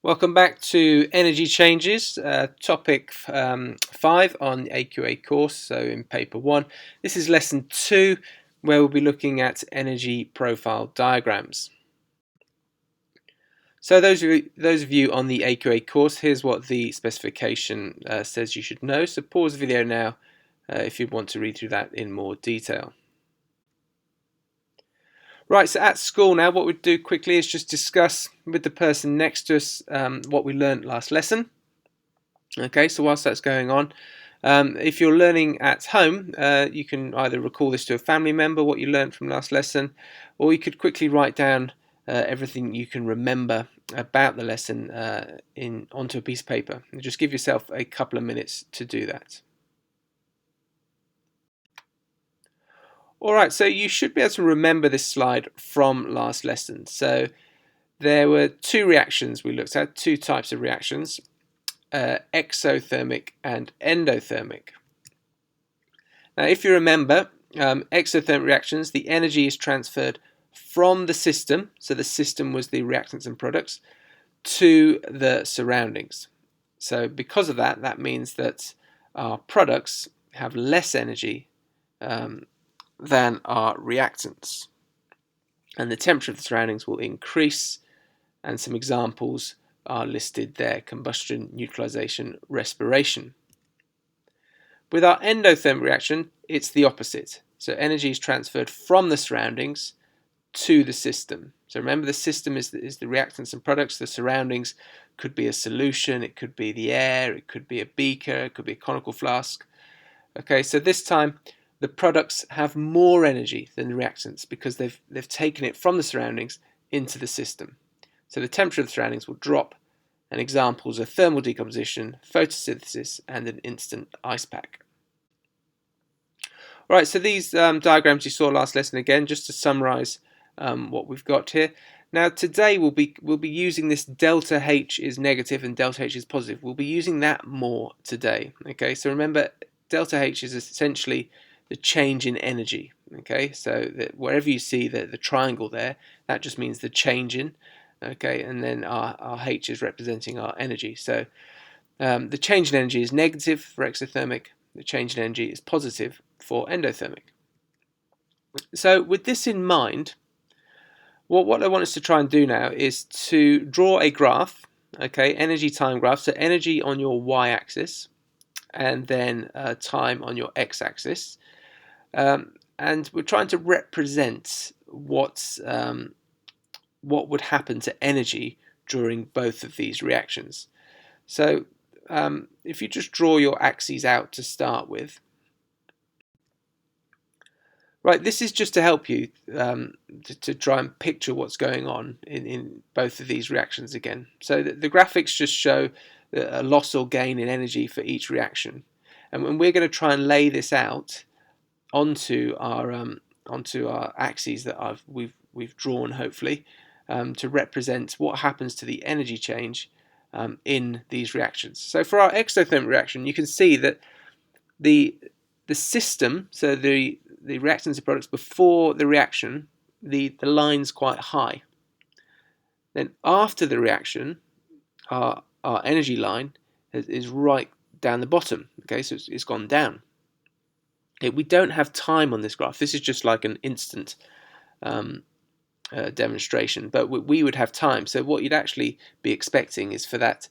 Welcome back to Energy Changes, topic 5 on the AQA course, so in paper 1. This is lesson 2, where we'll be looking at energy profile diagrams. So those of you on the AQA course, here's what the specification says you should know. So pause the video now if you want to read through that in more detail. Right, so at school now, what we'd do quickly is just discuss with the person next to us what we learned last lesson. Okay, so whilst that's going on, if you're learning at home, you can either recall this to a family member, what you learned from last lesson, or you could quickly write down everything you can remember about the lesson onto a piece of paper. And just give yourself a couple of minutes to do that. Alright, so you should be able to remember this slide from last lesson. So there were two reactions we looked at, two types of reactions, exothermic and endothermic. Now if you remember, exothermic reactions, the energy is transferred from the system, so the system was the reactants and products, to the surroundings. So because of that, that means that our products have less energy than our reactants, and the temperature of the surroundings will increase, and some examples are listed there: combustion, neutralization, respiration. With our endothermic reaction, it's the opposite. So energy is transferred from the surroundings to the system. So remember, the system is the reactants and products. The surroundings could be a solution, it could be the air, it could be a beaker, it could be a conical flask. Okay, so this time the products have more energy than the reactants because they've taken it from the surroundings into the system. So the temperature of the surroundings will drop, and examples are thermal decomposition, photosynthesis, and an instant ice pack. All right, so these diagrams you saw last lesson again, just to summarize what we've got here. Now today we'll be using this delta H is negative and delta H is positive. We'll be using that more today. Okay, so remember, delta H is essentially the change in energy. Okay, so that wherever you see the triangle there, that just means the change in. Okay, and then our H is representing our energy. So the change in energy is negative for exothermic, the change in energy is positive for endothermic. So with this in mind, what I want us to try and do now is to draw a graph, okay, energy time graph, so energy on your y-axis and then time on your x-axis. And we're trying to represent what would happen to energy during both of these reactions. So if you just draw your axes out to start with. Right, this is just to help you to try and picture what's going on in both of these reactions again. So the graphics just show a loss or gain in energy for each reaction. And we're going to try and lay this out onto our axes that we've drawn, hopefully, to represent what happens to the energy change in these reactions. So for our exothermic reaction, you can see that the system, so the reactants and products before the reaction, the line's quite high. Then after the reaction, our energy line is right down the bottom. Okay, so it's gone down. Okay, we don't have time on this graph. This is just like an instant demonstration, but we would have time. So what you'd actually be expecting is for that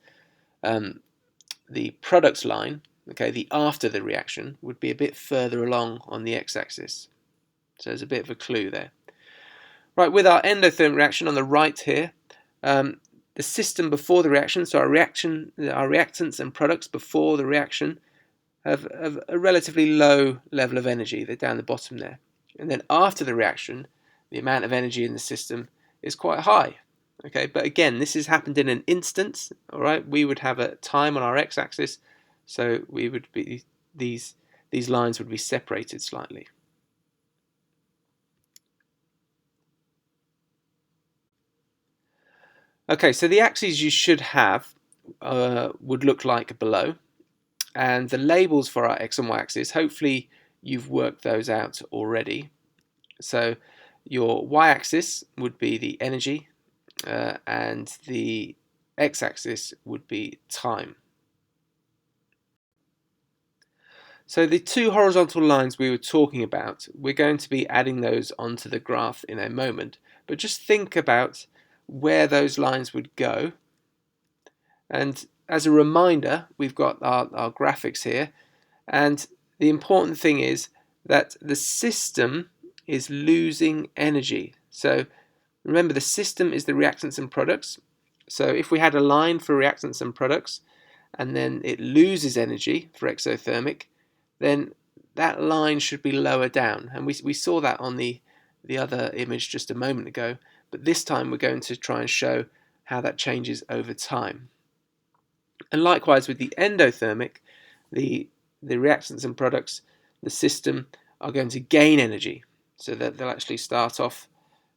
the products line, okay, the after the reaction, would be a bit further along on the x-axis. So there's a bit of a clue there. Right, with our endothermic reaction on the right here, the system before the reaction, so our reactants and products before the reaction have a relatively low level of energy. They're down the bottom there. And then after the reaction, the amount of energy in the system is quite high. Okay, but again, this has happened in an instant. All right, we would have a time on our x-axis, so we would be these lines would be separated slightly. Okay, so the axes you should have would look like below, and the labels for our x and y axis, hopefully you've worked those out already. So your y-axis would be the energy, and the x-axis would be time. So the two horizontal lines we were talking about, we're going to be adding those onto the graph in a moment, but just think about where those lines would go. And as a reminder, we've got our graphics here, and the important thing is that the system is losing energy. So remember, the system is the reactants and products. So if we had a line for reactants and products, and then it loses energy for exothermic, then that line should be lower down. And we saw that on the other image just a moment ago, but this time we're going to try and show how that changes over time. And likewise with the endothermic, the reactants and products, the system are going to gain energy, so that they'll actually start off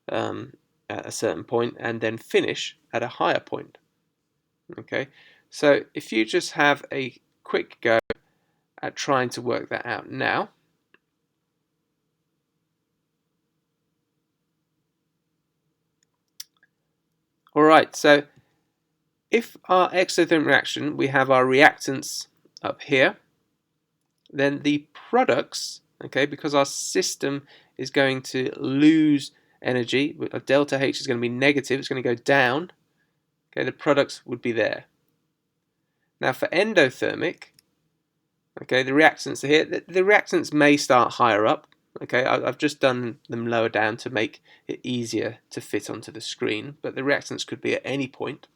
at a certain point and then finish at a higher point. Okay, so if you just have a quick go at trying to work that out now. Alright, so if our exothermic reaction, we have our reactants up here, then the products, okay, because our system is going to lose energy, delta H is going to be negative, it's going to go down, okay, the products would be there. Now for endothermic, okay, the reactants are here. The reactants may start higher up. Okay, I've just done them lower down to make it easier to fit onto the screen, but the reactants could be at any point.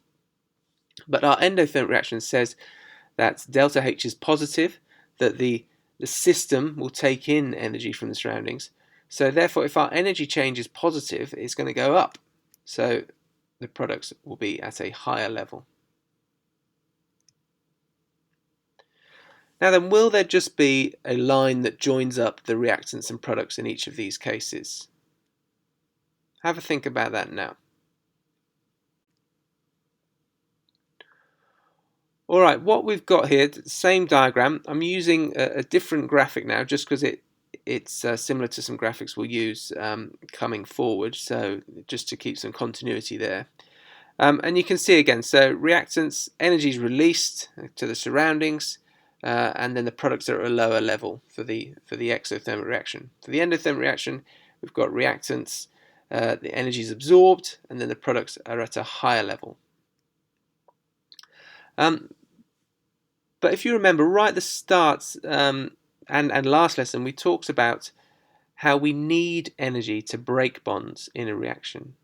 But our endothermic reaction says that delta H is positive, that the system will take in energy from the surroundings. So therefore, if our energy change is positive, it's going to go up. So the products will be at a higher level. Now then, will there just be a line that joins up the reactants and products in each of these cases? Have a think about that now. Alright, what we've got here, same diagram. I'm using a different graphic now just because it's similar to some graphics we'll use coming forward, so just to keep some continuity there. And you can see again, so reactants, energy is released to the surroundings, and then the products are at a lower level for the exothermic reaction. For the endothermic reaction, we've got reactants, the energy is absorbed, and then the products are at a higher level. But if you remember, right at the start and last lesson, we talked about how we need energy to break bonds in a reaction.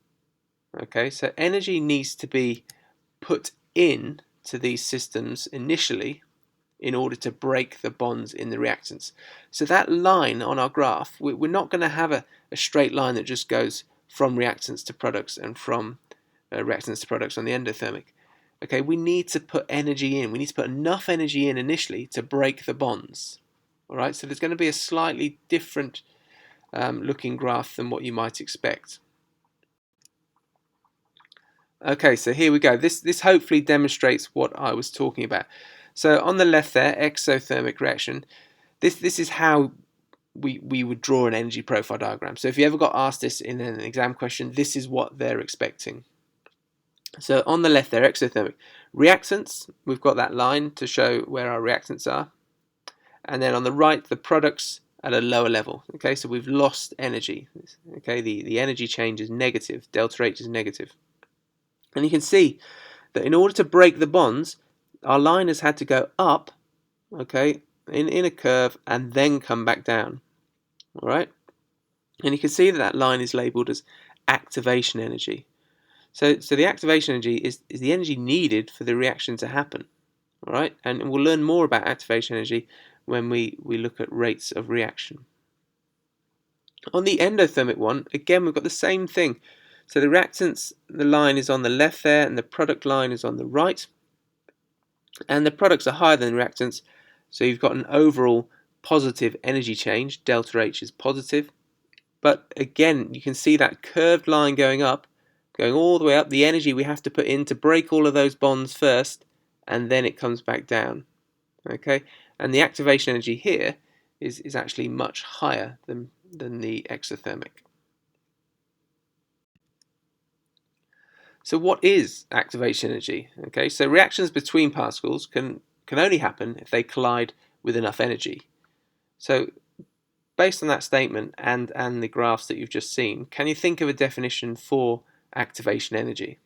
Okay, so energy needs to be put in to these systems initially in order to break the bonds in the reactants. So that line on our graph, we're not going to have a straight line that just goes from reactants to products and from reactants to products on the endothermic. Okay, we need to put energy in. We need to put enough energy in initially to break the bonds. All right, so there's going to be a slightly different looking graph than what you might expect. Okay, so here we go. This hopefully demonstrates what I was talking about. So on the left there, exothermic reaction, this is how we would draw an energy profile diagram. So if you ever got asked this in an exam question, this is what they're expecting. So on the left there, exothermic. Reactants, we've got that line to show where our reactants are. And then on the right, the products at a lower level. Okay, so we've lost energy. Okay, the energy change is negative, delta H is negative. And you can see that in order to break the bonds, our line has had to go up, okay, in a curve and then come back down. All right, and you can see that that line is labelled as activation energy. So the activation energy is the energy needed for the reaction to happen. All right, and we'll learn more about activation energy when we look at rates of reaction. On the endothermic one, again, we've got the same thing. So the reactants, the line is on the left there, and the product line is on the right. And the products are higher than the reactants, so you've got an overall positive energy change. Delta H is positive. But again, you can see that curved line going up, going all the way up, the energy we have to put in to break all of those bonds first, and then it comes back down. Okay, and the activation energy here is actually much higher than the exothermic. So what is activation energy? Okay, so reactions between particles can only happen if they collide with enough energy. So based on that statement and the graphs that you've just seen, can you think of a definition for activation energy?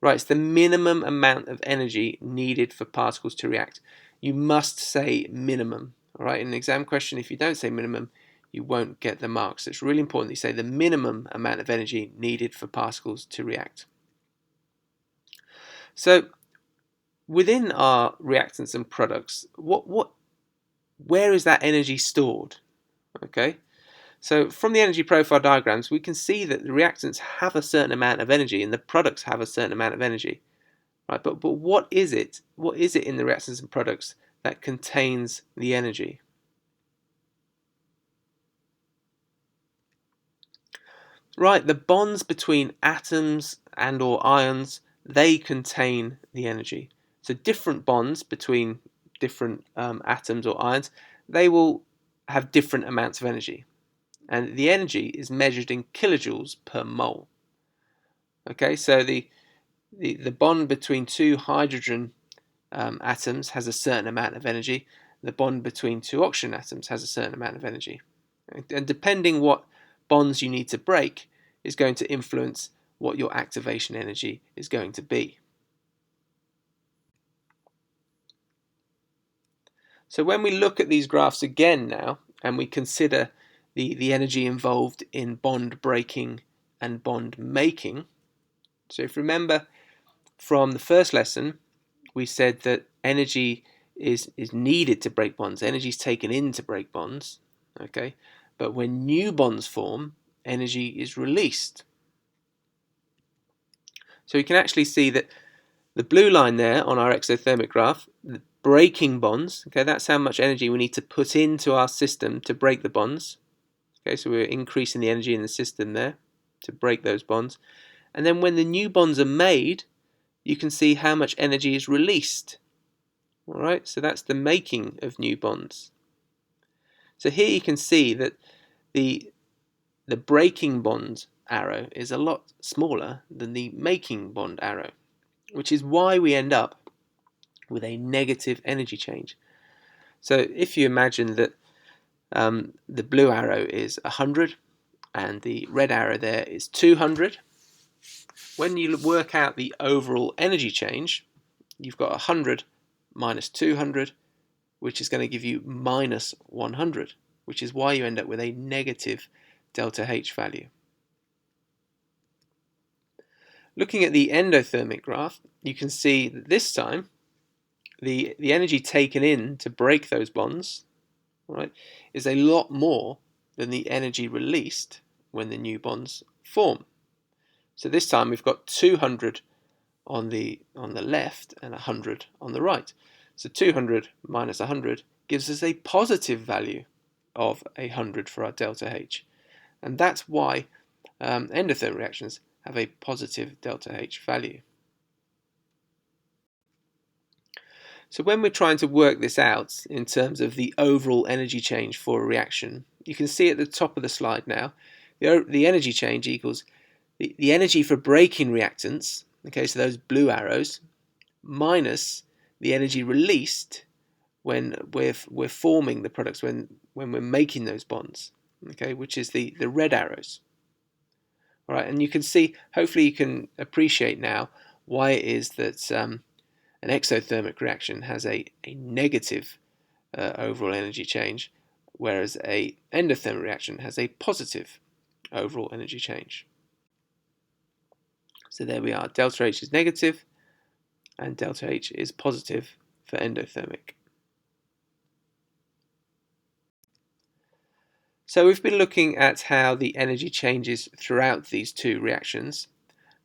Right, it's the minimum amount of energy needed for particles to react. You must say minimum. All right, in an exam question, if you don't say minimum, you won't get the marks. So it's really important that you say the minimum amount of energy needed for particles to react. So within our reactants and products, where is that energy stored? Okay, so from the energy profile diagrams, we can see that the reactants have a certain amount of energy and the products have a certain amount of energy. Right, but what is it? What is it in the reactants and products that contains the energy? Right, the bonds between atoms and or ions, they contain the energy. So different bonds between different atoms or ions, they will have different amounts of energy. And the energy is measured in kilojoules per mole. Okay, so the bond between two hydrogen atoms has a certain amount of energy. The bond between two oxygen atoms has a certain amount of energy. And depending what bonds you need to break is going to influence what your activation energy is going to be. So when we look at these graphs again now and we consider the energy involved in bond breaking and bond making, so if you remember from the first lesson, we said that energy is needed to break bonds. Energy is taken in to break bonds. Okay, but when new bonds form, energy is released. So you can actually see that the blue line there on our exothermic graph, the breaking bonds, okay, that's how much energy we need to put into our system to break the bonds. Okay, so we're increasing the energy in the system there to break those bonds. And then when the new bonds are made, you can see how much energy is released. All right, so that's the making of new bonds. So here you can see that the breaking bond arrow is a lot smaller than the making bond arrow, which is why we end up with a negative energy change. So if you imagine that the blue arrow is 100 and the red arrow there is 200, when you work out the overall energy change, you've got 100 minus 200, which is going to give you minus 100, which is why you end up with a negative delta H value. Looking at the endothermic graph, you can see that this time the energy taken in to break those bonds, right, is a lot more than the energy released when the new bonds form. So this time we've got 200 on the left and 100 on the right. So 200 minus 100 gives us a positive value of 100 for our delta H. And that's why endothermic reactions have a positive delta H value. So when we're trying to work this out in terms of the overall energy change for a reaction, you can see at the top of the slide now, the energy change equals the energy for breaking reactants, okay, so those blue arrows, minus the energy released when we're forming the products, when we're making those bonds, okay, which is the red arrows. All right, and you can see, hopefully you can appreciate now why it is that an exothermic reaction has a negative overall energy change, whereas an endothermic reaction has a positive overall energy change. So there we are, delta H is negative and delta H is positive for endothermic. So we've been looking at how the energy changes throughout these two reactions,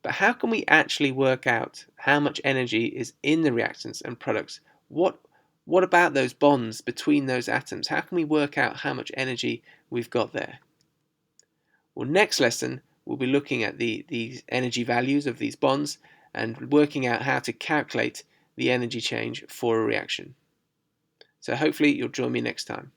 but how can we actually work out how much energy is in the reactants and products? What about those bonds between those atoms? How can we work out how much energy we've got there? Well, next lesson we'll be looking at the energy values of these bonds and working out how to calculate the energy change for a reaction. So hopefully you'll join me next time.